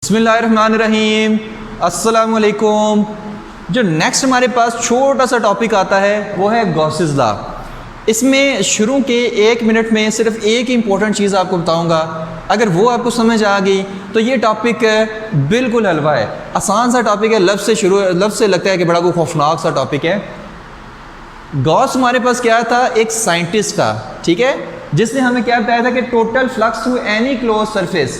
बिस्मिल्लाहिर्रहमानिर्रहीम, अस्सलाम वालेकुम। जो नेक्स्ट हमारे पास छोटा सा टॉपिक आता है वो है गॉसेस लॉ। इसमें शुरू के 1 मिनट में सिर्फ एक ही इंपॉर्टेंट चीज़ आपको बताऊंगा। अगर वो आपको समझ आ गई तो ये टॉपिक बिल्कुल हलवा है, आसान सा टॉपिक है। लफ्ज़ से लगता है कि बड़ा कोई खौफनाक सा टॉपिक है। गॉस हमारे पास क्या था, एक साइंटिस्ट था, ठीक है, जिसने हमें क्या बताया था कि total flux through any close surface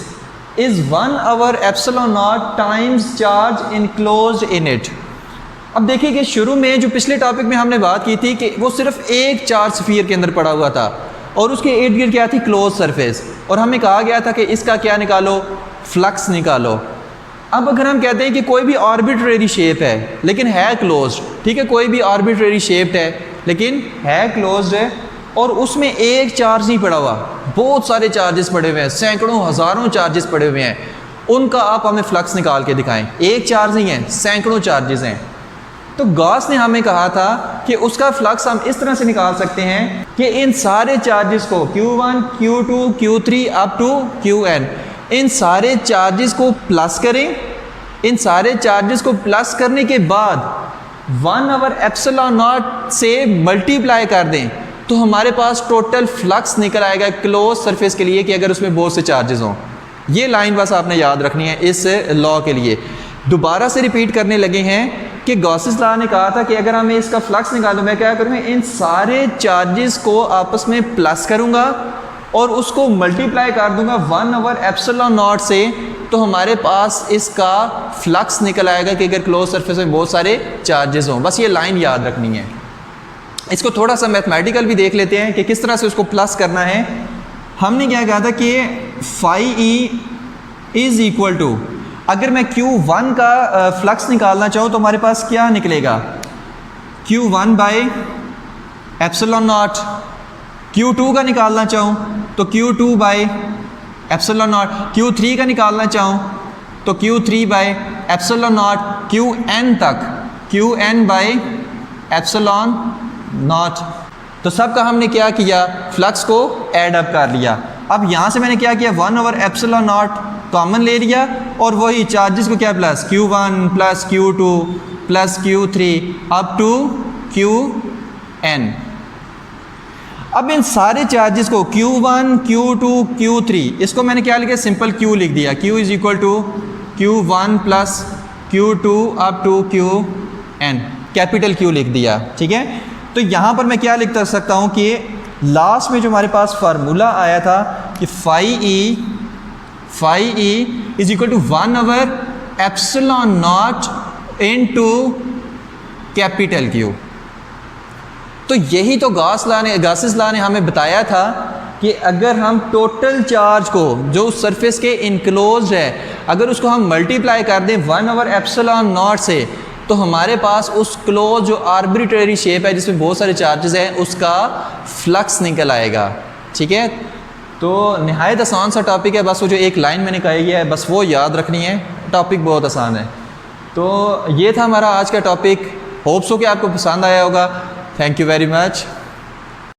is 1/* epsilon not times charge enclosed in it. अब देखिए कि शुरू में जो पिछले टॉपिक में हमने बात की थी कि वो सिर्फ एक चार्ज स्फीयर के अंदर पड़ा हुआ था और उसके इर्द गिर्द क्या थी, क्लोज सरफेस, और हमें कहा गया था कि इसका क्या निकालो, फ्लक्स निकालो। अब अगर हम कहते हैं कि कोई भी आर्बिट्रेरी शेप है लेकिन है क्लोज्ड, ठीक है, कोई भी आर्बिट्रेरी शेप है लेकिन है क्लोज्ड है और उसमें एक चार्ज नहीं पड़ा हुआ, बहुत सारे चार्जेस पड़े हुए हैं, सैकड़ों हज़ारों चार्जेस पड़े हुए हैं, उनका आप हमें फ्लक्स निकाल के दिखाएं। एक चार्ज नहीं है, सैकड़ों चार्जेस हैं। तो गॉस ने हमें कहा था कि उसका फ्लक्स हम इस तरह से निकाल सकते हैं कि इन सारे चार्जेस को Q1, Q2, Q3 up to Qn, इन सारे चार्जेस को प्लस करें। इन सारे चार्जेस को प्लस करने के बाद 1/* एप्सिलॉन नॉट से मल्टीप्लाई कर दें तो हमारे पास टोटल फ्लक्स निकल आएगा क्लोज सरफेस के लिए कि अगर उसमें बहुत से चार्जेस हों। ये लाइन बस आपने याद रखनी है इस लॉ के लिए। दोबारा से रिपीट करने लगे हैं कि गॉसेस लॉ ने कहा था कि अगर हमें इसका फ्लक्स निकालो, मैं क्या करूँगा, इन सारे चार्जेस को आपस में प्लस करूँगा और उसको मल्टीप्लाई कर दूंगा 1/* एप्सिलॉन नॉट से, तो हमारे पास इसका फ्लक्स निकल आएगा कि अगर क्लोज सरफेस में बहुत सारे चार्जेस हों। बस ये लाइन याद रखनी है। इसको थोड़ा सा मैथमेटिकल भी देख लेते हैं कि किस तरह से उसको प्लस करना है। हमने क्या कहा था कि φe इज़ इक्वल टू, अगर मैं Q1 का फ्लक्स निकालना चाहूँ तो हमारे पास क्या निकलेगा, Q1 by epsilon not. Q2 का निकालना चाहूँ तो Q2 by epsilon not. Q3 का निकालना चाहूँ तो Q3 by epsilon not. Qn तक Qn बाई एप्सिलॉन नॉट। तो सब का हमने क्या किया, फ्लक्स को ऐड अप कर लिया। अब यहाँ से मैंने क्या किया, 1/* एप्सिलॉन नॉट कॉमन ले लिया और वही चार्जेस को क्या plus Q1 plus Q2 plus Q3 up to Qn। अब इन सारे चार्जेस को Q1, Q2, Q3, इसको मैंने क्या लिखा, सिंपल Q लिख दिया। Q is equal to Q1 plus Q2 up to Qn, capital Q लिख दिया, ठीक है। तो यहाँ पर मैं क्या लिख सकता हूँ कि लास्ट में जो हमारे पास फार्मूला आया था कि φe is equal to 1/* epsilon not into capital Q। तो यही तो गॉसेस लॉ ने हमें बताया था कि अगर हम टोटल चार्ज को जो उस सरफेस के इनक्लोज है, अगर उसको हम मल्टीप्लाई कर दें 1/* एप्सिलॉन नॉट से, तो हमारे पास उस क्लोज जो आर्बिट्रेरी शेप है जिसमें बहुत सारे चार्जेस हैं उसका फ्लक्स निकल आएगा, ठीक है। तो नहायत आसान सा टॉपिक है, बस वो जो एक लाइन मैंने कही है बस वो याद रखनी है, टॉपिक बहुत आसान है। तो ये था हमारा आज का टॉपिक, होप्स हो कि आपको पसंद आया होगा। Thank you very much.